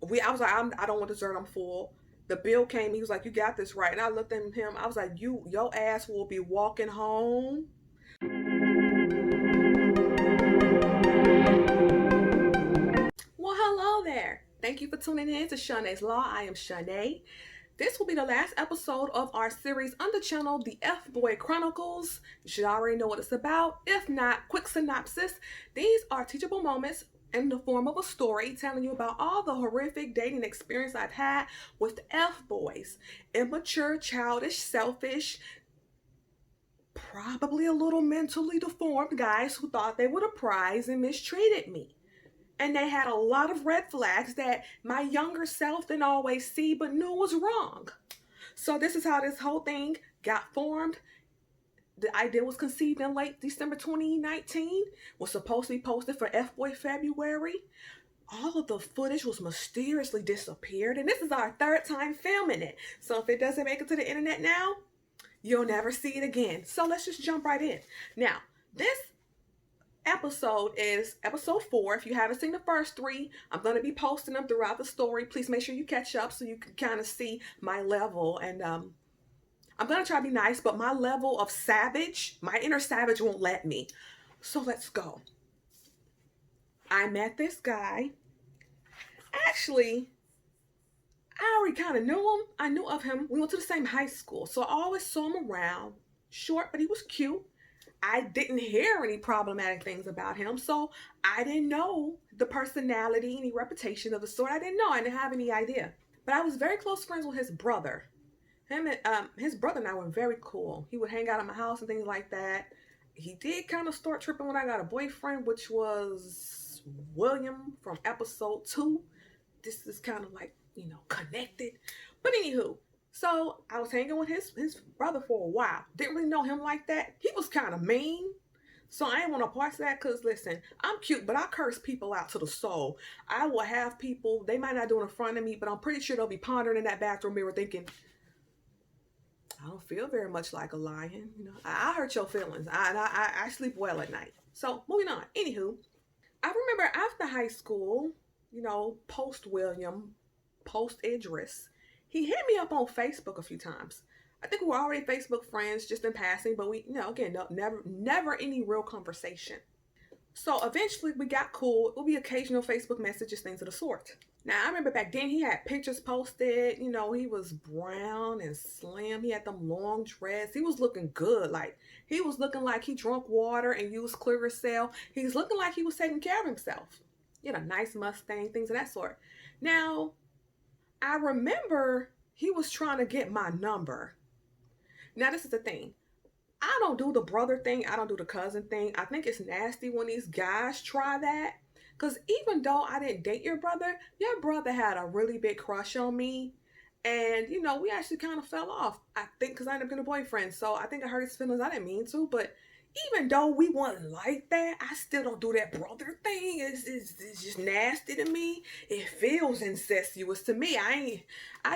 I was like, I don't want dessert. I'm full. The bill came. He was like, you got this right. And I looked at him. I was like, your ass will be walking home. Well, hello there. Thank you for tuning in to Shanae's Law. I am Shanae. This will be the last episode of our series on the channel, The F-Boy Chronicles. You should already know what it's about. If not, quick synopsis. These are teachable moments in the form of a story telling you about all the horrific dating experience I've had with the F-boys. Immature, childish, selfish, probably a little mentally deformed guys who thought they were the prize and mistreated me. And they had a lot of red flags that my younger self didn't always see but knew was wrong. So this is how this whole thing got formed. The idea was conceived in late December 2019, was supposed to be posted for F-Boy February. All of the footage was mysteriously disappeared, and this is our third time filming it. So if it doesn't make it to the internet now, you'll never see it again. So let's just jump right in. Now, this episode is episode 4. If you haven't seen the first 3, I'm going to be posting them throughout the story. Please make sure you catch up so you can kind of see my level. And I'm going to try to be nice, but my level of savage, my inner savage won't let me. So let's go. I met this guy. Actually, I already kind of knew him. I knew of him. We went to the same high school. So I always saw him around. Short, but he was cute. I didn't hear any problematic things about him, so I didn't know the personality, any reputation of the sort. I didn't know. I didn't have any idea. But I was very close friends with his brother. His brother and I were very cool. He would hang out at my house and things like that. He did kind of start tripping when I got a boyfriend, which was William from episode 2. This is kind of like, connected. But anywho, so I was hanging with his brother for a while. Didn't really know him like that. He was kind of mean. So I didn't want to parse that because, listen, I'm cute, but I curse people out to the soul. I will have people, they might not do it in front of me, but I'm pretty sure they'll be pondering in that bathroom mirror thinking, I don't feel very much like a lion. I hurt your feelings. I sleep well at night. So moving on. Anywho, I remember after high school, post William, post Idris, he hit me up on Facebook a few times. I think we were already Facebook friends just in passing, but we, again, never any real conversation. So eventually we got cool. It would be occasional Facebook messages, things of the sort. Now I remember back then he had pictures posted, he was brown and slim. He had them long dreads. He was looking good. Like he was looking like he drank water and used Clearasil. He was looking like he was taking care of himself. He had a nice Mustang, things of that sort. Now, I remember he was trying to get my number. Now, this is the thing. I don't do the brother thing. I don't do the cousin thing. I think it's nasty when these guys try that. Because even though I didn't date your brother had a really big crush on me. And, we actually kind of fell off. I think because I ended up getting a boyfriend. So I think I hurt his feelings. I didn't mean to. But even though we wasn't like that, I still don't do that brother thing. It's just nasty to me. It feels incestuous to me. I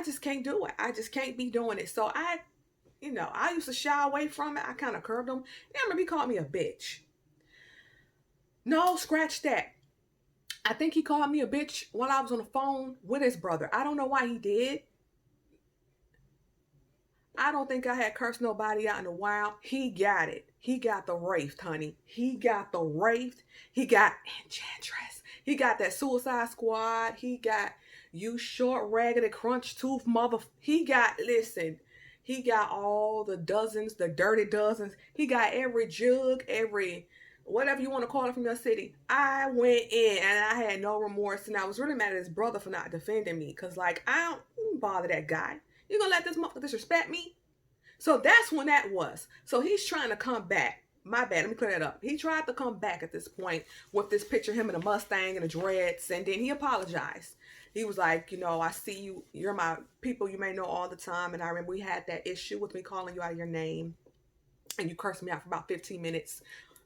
just can't do it. I just can't be doing it. So I used to shy away from it. I kind of curved him. Yeah, I remember he called me a bitch. No, scratch that. I think he called me a bitch while I was on the phone with his brother. I don't know why he did. I don't think I had cursed nobody out in a while. He got it. He got the wraith, honey. He got the wraith. He got Enchantress. He got that Suicide Squad. He got you short, raggedy, crunch tooth mother. Listen, he got all the dozens, the dirty dozens. He got every jug, every whatever you want to call it from your city. I went in and I had no remorse. And I was really mad at his brother for not defending me. Because, I don't bother that guy. You gonna let this motherfucker disrespect me? So that's when that was. So he's trying to come back. My bad, let me clear that up. He tried to come back at this point with this picture of him in a Mustang and the dreads, and then he apologized. He was like, I see you, you're my people you may know all the time, and I remember we had that issue with me calling you out of your name, and you cursed me out for about 15 minutes,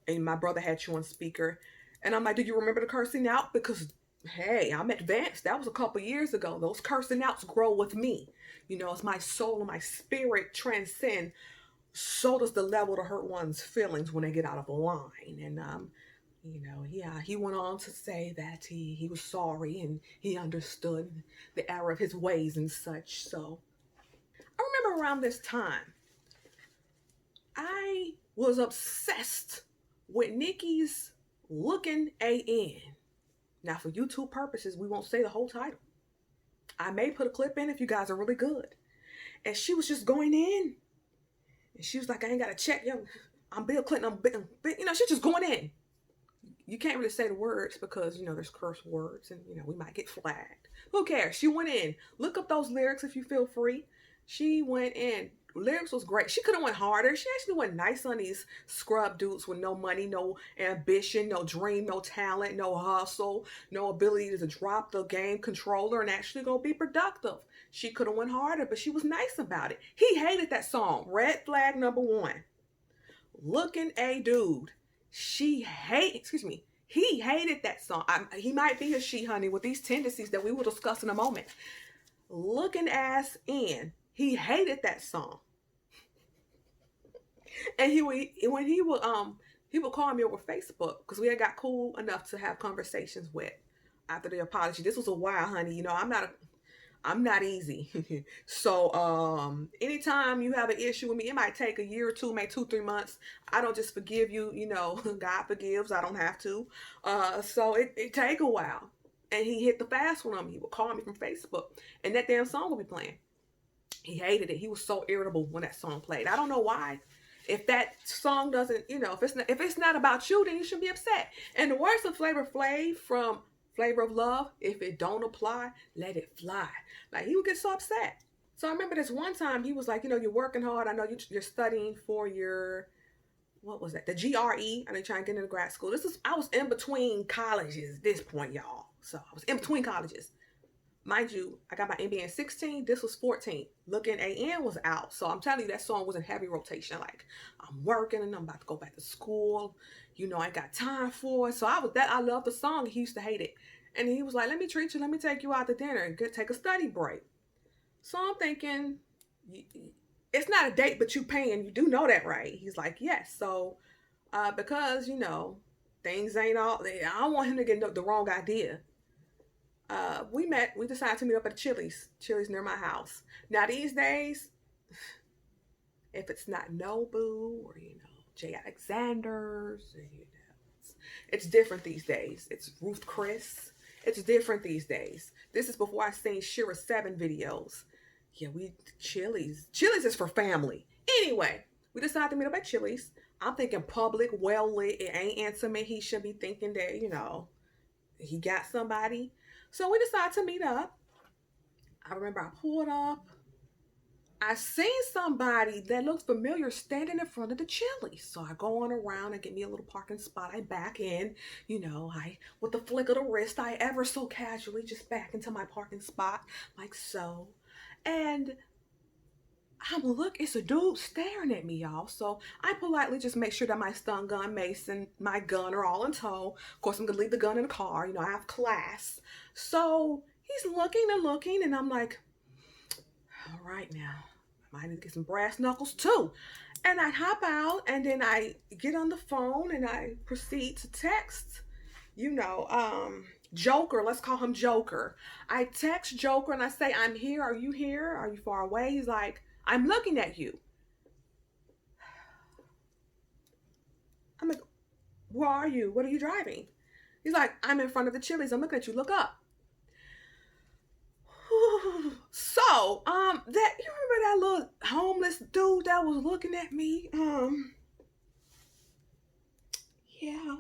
and my brother had you on speaker. And I'm like, do you remember the cursing out? Because hey, I'm advanced. That was a couple years ago. Those cursing outs grow with me. As my soul and my spirit transcend, so does the level to hurt one's feelings when they get out of line. And He went on to say that he was sorry and he understood the error of his ways and such. So I remember around this time, I was obsessed with Nikki's Looking AN. Now, for YouTube purposes, we won't say the whole title. I may put a clip in if you guys are really good. And she was just going in. And she was like, I ain't got to check. I'm Bill Clinton. She's just going in. You can't really say the words because, there's curse words and, we might get flagged. Who cares? She went in. Look up those lyrics if you feel free. She went in. Lyrics was great. She could have went harder. She actually went nice on these scrub dudes with no money, no ambition, no dream, no talent, no hustle, no ability to drop the game controller and actually go be productive. She could have went harder, but she was nice about it. He hated that song. Red flag number 1. Looking a dude. He hated that song. He might be a she, honey, with these tendencies that we will discuss in a moment. Looking ass in. He hated that song. And he would call me over Facebook because we had got cool enough to have conversations with after the apology. This was a while, honey. I'm not easy. So anytime you have an issue with me, it might take a year or two, maybe 2-3 months. I don't just forgive you, God forgives. I don't have to. So it take a while. And he hit the fast one on me. He would call me from Facebook and that damn song would be playing. He hated it. He was so irritable when that song played. I don't know why. If that song doesn't, if it's not about you, then you shouldn't be upset. And the words of Flavor Flav from Flavor of Love, if it don't apply, let it fly. Like, he would get so upset. So I remember this one time he was like, you're working hard. I know you're studying for your, what was that? The GRE. I know you're trying to get into grad school. I was in between colleges at this point, y'all. So I was in between colleges. Mind you, I got my MBA in 16. This was 14. Looking AN was out. So I'm telling you, that song was in heavy rotation. Like, I'm working and I'm about to go back to school. I got time for it. So I love the song. He used to hate it. And he was like, let me treat you. Let me take you out to dinner and take a study break. So I'm thinking, it's not a date, but you paying. You do know that, right? He's like, yes. So because, things ain't all, I don't want him to get the wrong idea. We decided to meet up at Chili's near my house. Now these days, if it's not Nobu or, J. Alexander's, it's different these days. It's Ruth Chris. It's different these days. This is before I seen Shira 7 videos. Yeah, Chili's. Chili's is for family. Anyway, we decided to meet up at Chili's. I'm thinking public, well lit. It ain't intimate. He should be thinking that, he got somebody. So we decided to meet up. I remember I pulled up. I seen somebody that looked familiar standing in front of the Chili's. So I go on around and get me a little parking spot. I back in, with the flick of the wrist, I ever so casually just back into my parking spot like so. And it's a dude staring at me, y'all. So I politely just make sure that my stun gun, mace, and my gun are all in tow. Of course, I'm going to leave the gun in the car. I have class. So he's looking and looking, and I'm like, all right now, I might need to get some brass knuckles too. And I hop out, and then I get on the phone, and I proceed to text, Joker. Let's call him Joker. I text Joker, and I say, I'm here. Are you here? Are you far away? He's like, I'm looking at you. I'm like, where are you? What are you driving? He's like, I'm in front of the Chili's. I'm looking at you. Look up. So, you remember that little homeless dude that was looking at me? Yeah.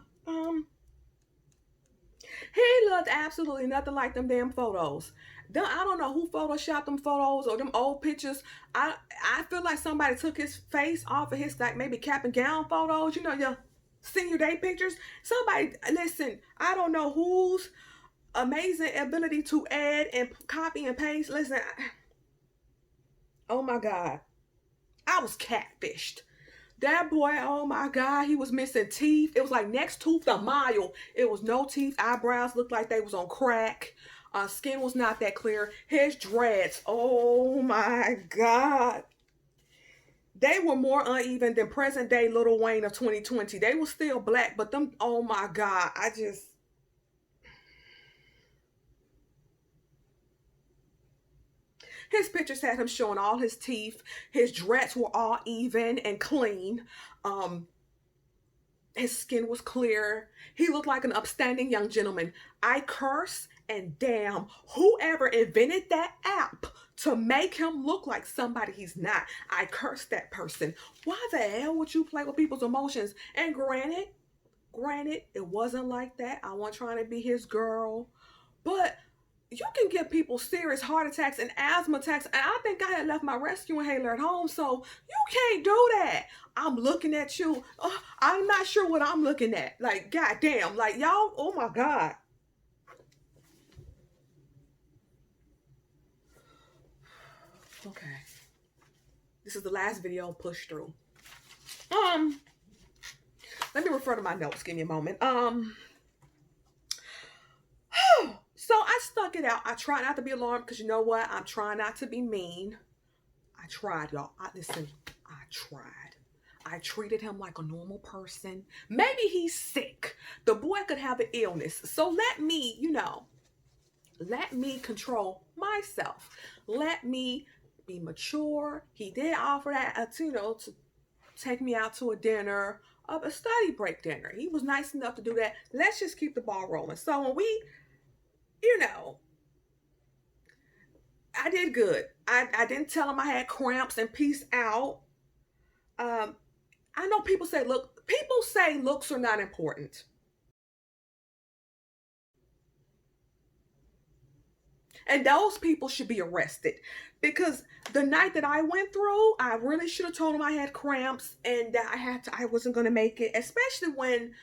He looked absolutely nothing like them damn photos. I don't know who photoshopped them photos or them old pictures. I feel like somebody took his face off of his, like, maybe cap and gown photos. Your senior day pictures. Somebody, listen, I don't know whose amazing ability to add and copy and paste. Listen, oh my God. I was catfished. That boy, oh my God, he was missing teeth. It was like next tooth a mile. It was no teeth. Eyebrows looked like they was on crack. Skin was not that clear. His dreads, oh my God. They were more uneven than present day Lil Wayne of 2020. They were still black, but them, oh my God, I just, his pictures had him showing all his teeth. His dreads were all even and clean. Um, his skin was clear. He looked like an upstanding young gentleman. I curse and damn whoever invented that app to make him look like somebody he's not. I curse that person. Why the hell would you play with people's emotions? And granted, it wasn't like that. I wasn't trying to be his girl. But you can give people serious heart attacks and asthma attacks. And I think I had left my rescue inhaler at home. So you can't do that. I'm looking at you. I'm not sure what I'm looking at. Like, goddamn. Like, y'all, oh my God. Okay. This is the last video push through. Let me refer to my notes. Give me a moment. So I stuck it out. I tried not to be alarmed because you know what? I'm trying not to be mean. I tried, y'all. Listen, I tried. I treated him like a normal person. Maybe he's sick. The boy could have an illness. So let me, let me control myself. Let me be mature. He did offer that, to take me out to a dinner, a study break dinner. He was nice enough to do that. Let's just keep the ball rolling. So when we, I did good. I didn't tell him I had cramps and peace out. I know people say looks are not important. And those people should be arrested because the night that I went through, I really should have told him I had cramps and that I wasn't going to make it, especially when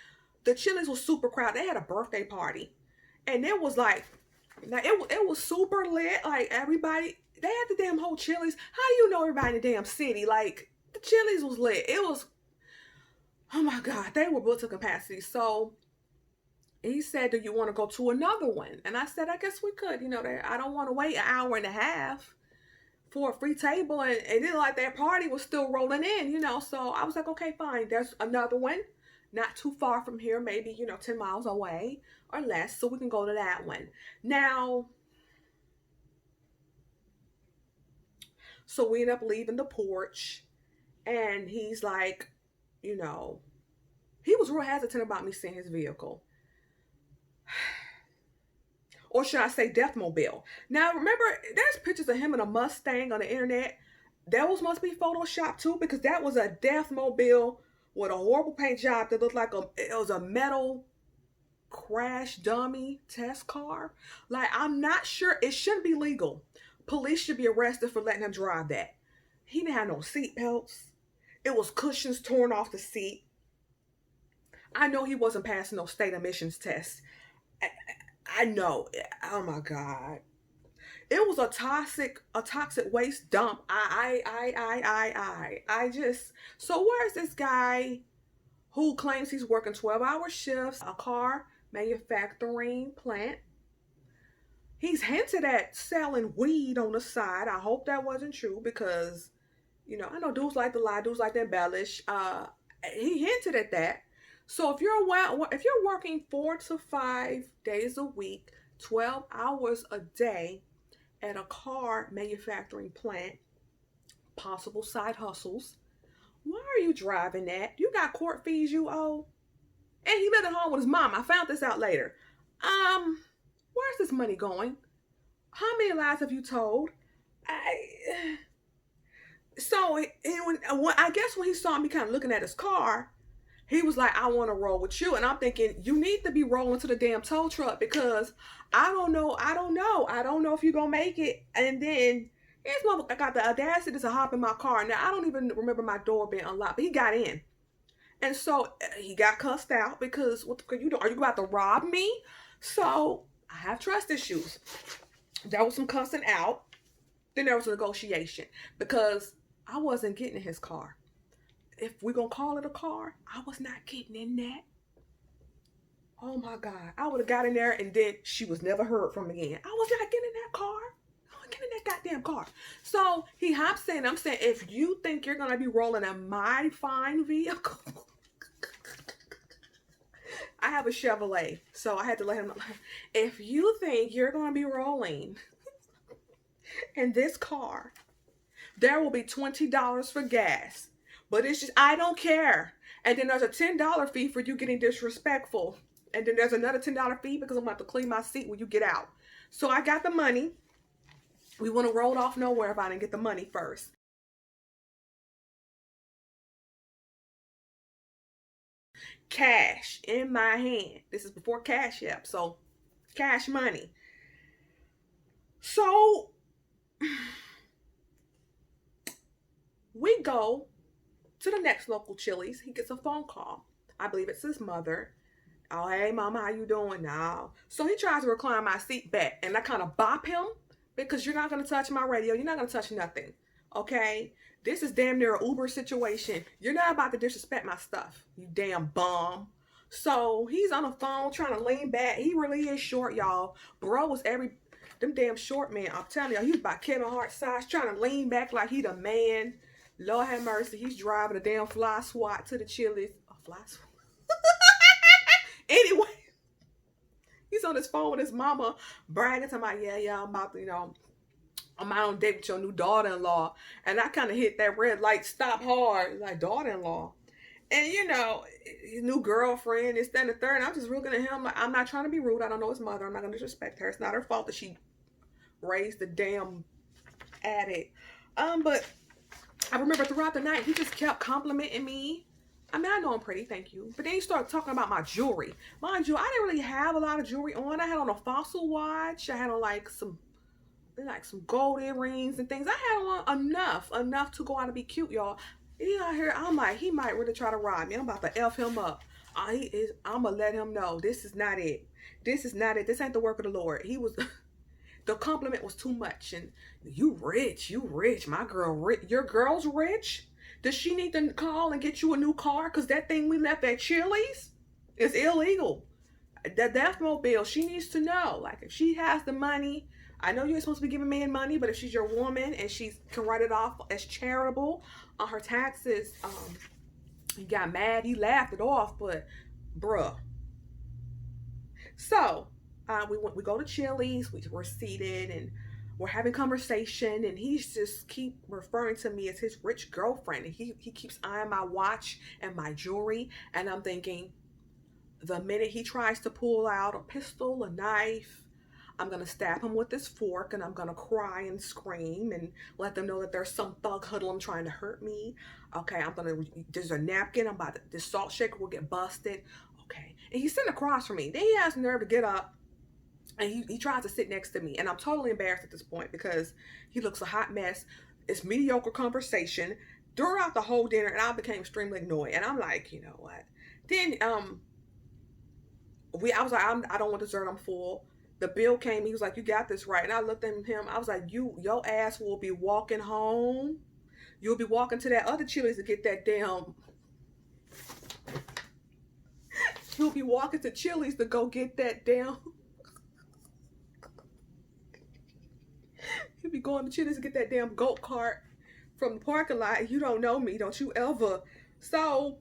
the Chili's was super crowded. They had a birthday party and it was like, it was super lit. Like everybody, they had the damn whole Chili's. How do you know everybody in the damn city? Like the Chili's was lit. It was, oh my God, they were built to capacity. So he said, do you want to go to another one? And I said, I guess we could. I don't want to wait an hour and a half for a free table. And then like that party was still rolling in, So I was like, okay, fine. There's another one. Not too far from here, maybe, 10 miles away or less. So we can go to that one. Now, so we end up leaving the porch. And he's like, he was real hesitant about me seeing his vehicle. Or should I say Deathmobile? Now, remember, there's pictures of him in a Mustang on the internet. Those must be Photoshopped too, because that was a Deathmobile with a horrible paint job that looked like it was a metal crash dummy test car. Like, I'm not sure. It shouldn't be legal. Police should be arrested for letting him drive that. He didn't have no seat belts. It was cushions torn off the seat. I know he wasn't passing no state emissions test. I know. Oh my God. It was a toxic waste dump. So where's this guy who claims he's working 12-hour shifts, a car manufacturing plant? He's hinted at selling weed on the side. I hope that wasn't true because, I know dudes like to lie, dudes like to embellish. He hinted at that. So if you're working 4 to 5 days a week, 12 hours a day at a car manufacturing plant, possible side hustles, why are you driving that? You got court fees you owe. And he lived at home with his mom. I found this out later. Where's this money going? How many lies have you told? I guess when he saw me kind of looking at his car, he was like, I want to roll with you. And I'm thinking, you need to be rolling to the damn tow truck because I don't know if you're going to make it. And then his mother got the audacity to hop in my car. Now, I don't even remember my door being unlocked, but he got in. And so he got cussed out because, what the, you doing? Are you about to rob me? So I have trust issues. There was some cussing out. Then there was a negotiation because I wasn't getting in his car. If we're going to call it a car, I was not getting in that. Oh my God. I would have got in there and then she was never heard from again. I was not getting in that car. I was getting in that goddamn of car. So he hops in. I'm saying, if you think you're gonna be rolling in my fine vehicle, I have a Chevrolet, so I had to let him know. If you think you're gonna be rolling in this car, there will be $20 for gas. But it's just, I don't care. And then there's a $10 fee for you getting disrespectful. And then there's another $10 fee because I'm about to clean my seat when you get out. So I got the money. We wouldn't have rolled off nowhere if I didn't get the money first. Cash in my hand. This is before Cash App, so cash money. So we go to the next local Chili's. He gets a phone call. I believe it's his mother. Oh, hey, mama, how you doing now? So he tries to recline my seat back, and I kind of bop him because you're not going to touch my radio. You're not going to touch nothing, okay? This is damn near an Uber situation. You're not about to disrespect my stuff, you damn bum. So he's on the phone trying to lean back. He really is short, y'all. Bro was them damn short man. I'm telling y'all, he was about Kevin Hart size, trying to lean back like he the man. Lord have mercy. He's driving a damn fly swat to the Chili's. A fly swat? Anyway, he's on his phone with his mama bragging to my, yeah, I'm about to, I'm out on a date with your new daughter-in-law. And I kind of hit that red light, stop hard, like, daughter-in-law. And, his new girlfriend, this, that, and the third. And I'm just looking at him like, I'm not trying to be rude. I don't know his mother. I'm not going to disrespect her. It's not her fault that she raised the damn addict. But I remember throughout the night, he just kept complimenting me. I mean, I know I'm pretty, thank you. But then he started talking about my jewelry. Mind you, I didn't really have a lot of jewelry on. I had on a Fossil watch. I had on like some gold earrings and things. I had on enough to go out and be cute, y'all. He out here, I'm like, he might really try to rob me. I'm about to F him up. I'm going to let him know this is not it. This is not it. This ain't the work of the Lord. He was, the compliment was too much. And you rich, my girl rich. Your girl's rich? Does she need to call and get you a new car? Because that thing we left at Chili's is illegal. That Deathmobile, she needs to know. Like, if she has the money, I know you're supposed to be giving men money, but if she's your woman and she can write it off as charitable on her taxes, he got mad. He laughed it off, but bruh. So, we go to Chili's. We're seated and we're having conversation, and he's just keep referring to me as his rich girlfriend. And he keeps eyeing my watch and my jewelry, and I'm thinking, the minute he tries to pull out a pistol, a knife, I'm gonna stab him with this fork, and I'm gonna cry and scream and let them know that there's some thug hoodlum trying to hurt me. Okay, there's a napkin. This salt shaker will get busted. Okay, and he's sitting across from me. Then he has the nerve to get up. And he tries to sit next to me. And I'm totally embarrassed at this point because he looks a hot mess. It's mediocre conversation throughout the whole dinner. And I became extremely annoyed. And I'm like, you know what? Then I was like, I don't want dessert. I'm full. The bill came. He was like, you got this right. And I looked at him. I was like, your ass will be walking home. You'll be walking to that other Chili's to get that damn... You'll be walking to Chili's to go get that damn... You'll be going to Chili's to get that damn goat cart from the parking lot. You don't know me, don't you ever. So,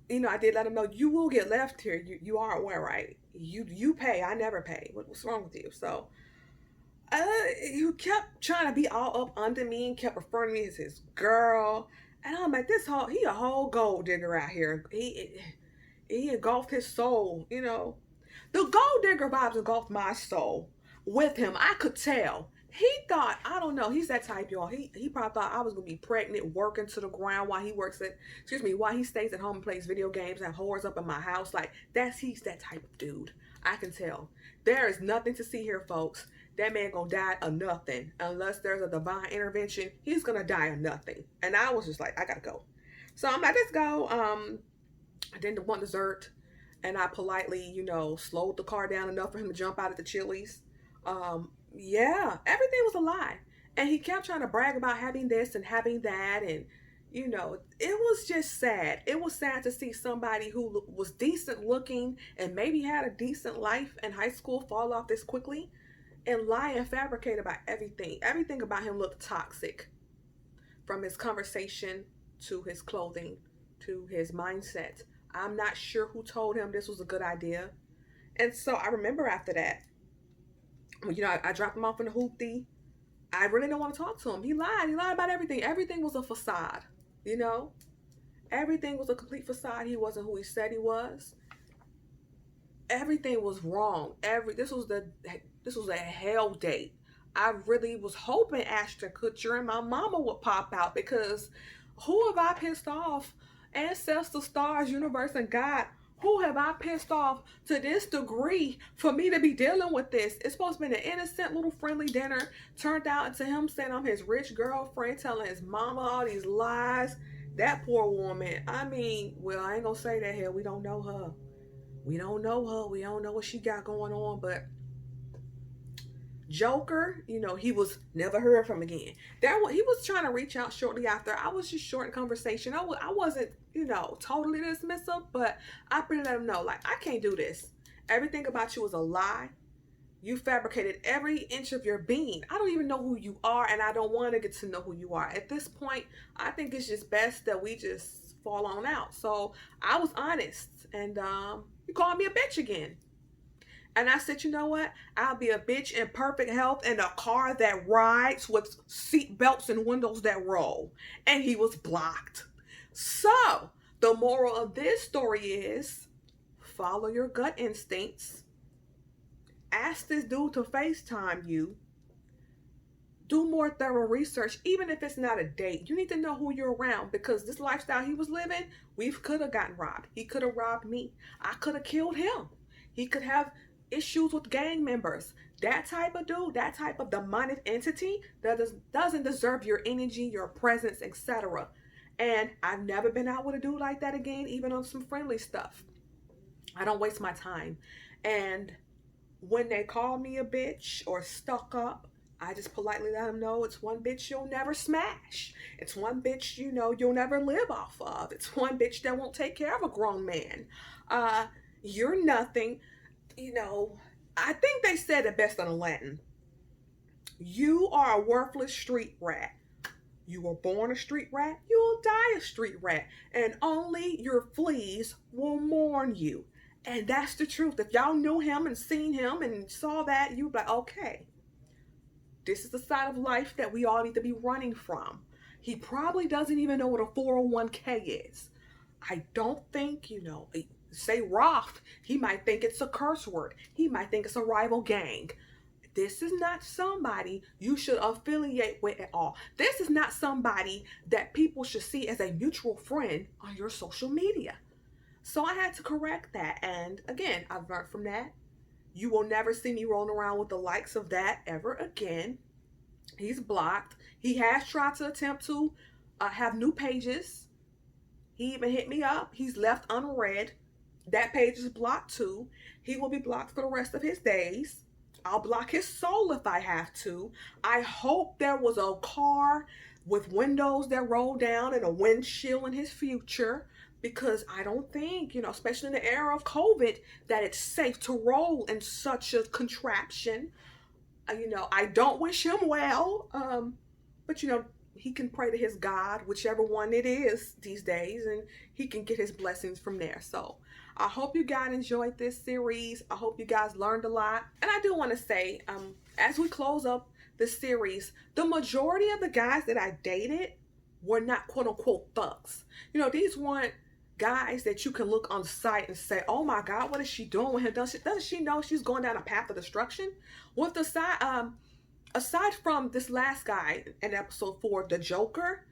I did let him know, you will get left here. You are aware, right? You pay, I never pay. What's wrong with you? So, he kept trying to be all up under me and kept referring to me as his girl. And I'm like, he a whole gold digger out here. He engulfed his soul, The gold digger vibes engulfed my soul. With him, I could tell. He thought, I don't know, he's that type, y'all. He probably thought I was gonna be pregnant, working to the ground while he stays at home and plays video games and whores up in my house. Like, he's that type of dude. I can tell. There is nothing to see here, folks. That man gonna die of nothing. Unless there's a divine intervention, he's gonna die of nothing. And I was just like, I gotta go. So I'm like, let's go. I didn't want dessert. And I politely, slowed the car down enough for him to jump out at the Chili's. Yeah, everything was a lie. And he kept trying to brag about having this and having that. And, it was just sad. It was sad to see somebody who was decent looking and maybe had a decent life in high school fall off this quickly. and lie and fabricate about everything. Everything about him looked toxic, from his conversation to his clothing to his mindset. I'm not sure who told him this was a good idea. And so I remember after that, I dropped him off in the hoopty. I really don't want to talk to him. He lied. He lied about everything. Everything was a facade. You know, everything was a complete facade. He wasn't who he said he was. Everything was wrong. This was a hell date. I really was hoping Ashton Kutcher and my mama would pop out, because who have I pissed off? Ancestor, stars, universe, and God. Who have I pissed off to this degree for me to be dealing with this? It's supposed to be an innocent little friendly dinner. Turned out into him saying I'm his rich girlfriend, telling his mama all these lies. That poor woman. I mean, well, I ain't gonna say that here. We don't know her. We don't know her. We don't know what she got going on. But Joker, he was never heard from again. He was trying to reach out shortly after. I was just short in conversation. I wasn't, totally dismissive, but I pretty let him know, like, I can't do this. Everything about you is a lie. You fabricated every inch of your being. I don't even know who you are, and I don't want to get to know who you are. At this point, I think it's just best that we just fall on out. So I was honest, and you called me a bitch again. And I said, you know what? I'll be a bitch in perfect health in a car that rides with seat belts and windows that roll. And he was blocked. So the moral of this story is follow your gut instincts. Ask this dude to FaceTime you. Do more thorough research, even if it's not a date. You need to know who you're around, because this lifestyle he was living, we could have gotten robbed. He could have robbed me. I could have killed him. He could have issues with gang members. That type of dude, that type of demonic entity that doesn't deserve your energy, your presence, etc. And I've never been out with a dude like that again, even on some friendly stuff. I don't waste my time. And when they call me a bitch or stuck up, I just politely let them know it's one bitch you'll never smash. It's one bitch, you'll never live off of. It's one bitch that won't take care of a grown man. You're nothing. I think they said it best in Latin. You are a worthless street rat. You were born a street rat, you'll die a street rat. And only your fleas will mourn you. And that's the truth. If y'all knew him and seen him and saw that, you'd be like, okay, this is the side of life that we all need to be running from. He probably doesn't even know what a 401k is. I don't think, say Roth, he might think it's a curse word. He might think it's a rival gang. This is not somebody you should affiliate with at all. This is not somebody that people should see as a mutual friend on your social media. So I had to correct that. And again, I've learned from that. You will never see me rolling around with the likes of that ever again. He's blocked. He has tried to attempt to have new pages. He even hit me up. He's left unread. That page is blocked too. He will be blocked for the rest of his days. I'll block his soul if I have to. I hope there was a car with windows that roll down and a windshield in his future, because I don't think, especially in the era of COVID, that it's safe to roll in such a contraption. I don't wish him well, but he can pray to his God, whichever one it is these days, and he can get his blessings from there. So I hope you guys enjoyed this series. I hope you guys learned a lot. And I do want to say, as we close up the series, the majority of the guys that I dated were not quote unquote thugs. These weren't guys that you can look on sight and say, oh my God, what is she doing with him? Doesn't she know she's going down a path of destruction? With the side, aside from this last guy in episode 4, the Joker,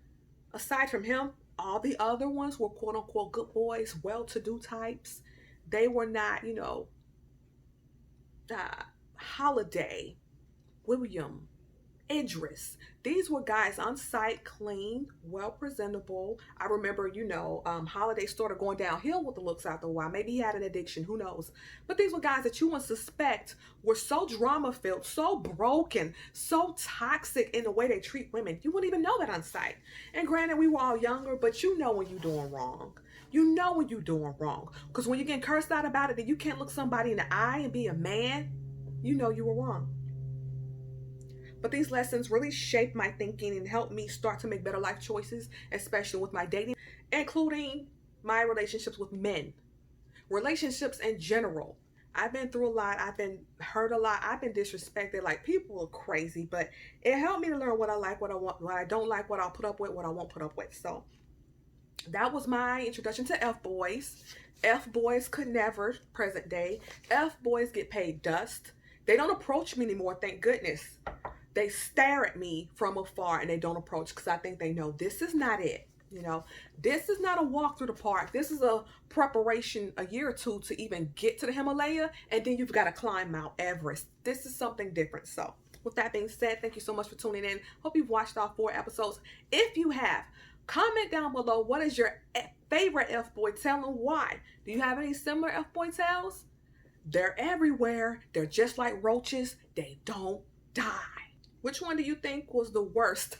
aside from him, all the other ones were quote unquote good boys, well-to-do types. They were not, Holiday, William, Idris. These were guys on site, clean, well presentable. I remember, Holiday started going downhill with the looks after a while. Maybe he had an addiction, who knows? But these were guys that you wouldn't suspect were so drama-filled, so broken, so toxic in the way they treat women. You wouldn't even know that on site. And granted, we were all younger, but you know when you're doing wrong. You know when you're doing wrong. Because when you get cursed out about it, that you can't look somebody in the eye and be a man, you know you were wrong. But these lessons really shaped my thinking and helped me start to make better life choices, especially with my dating, including my relationships with men, relationships in general. I've been through a lot. I've been hurt a lot. I've been disrespected. Like, people are crazy, but it helped me to learn what I like, what I want, what I don't like, what I'll put up with, what I won't put up with. So that was my introduction to F boys. F boys could never, present day. F boys get paid dust. They don't approach me anymore, thank goodness. They stare at me from afar and they don't approach because I think they know this is not it. You know, this is not a walk through the park. This is a preparation, a year or two to even get to the Himalaya, and then you've got to climb Mount Everest. This is something different. So with that being said, thank you so much for tuning in. Hope you've watched all 4 episodes. If you have, comment down below, what is your favorite F-boy tale and why? Do you have any similar F-boy tales? They're everywhere. They're just like roaches. They don't die. Which one do you think was the worst?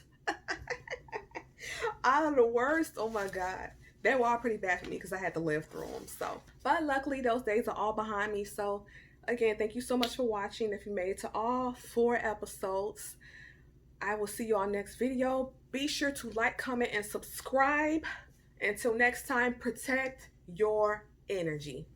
Out of the worst? Oh my God. They were all pretty bad for me because I had to live through them. So, but luckily those days are all behind me. So again, thank you so much for watching. If you made it to all 4 episodes, I will see you on next video. Be sure to like, comment, and subscribe. Until next time, protect your energy.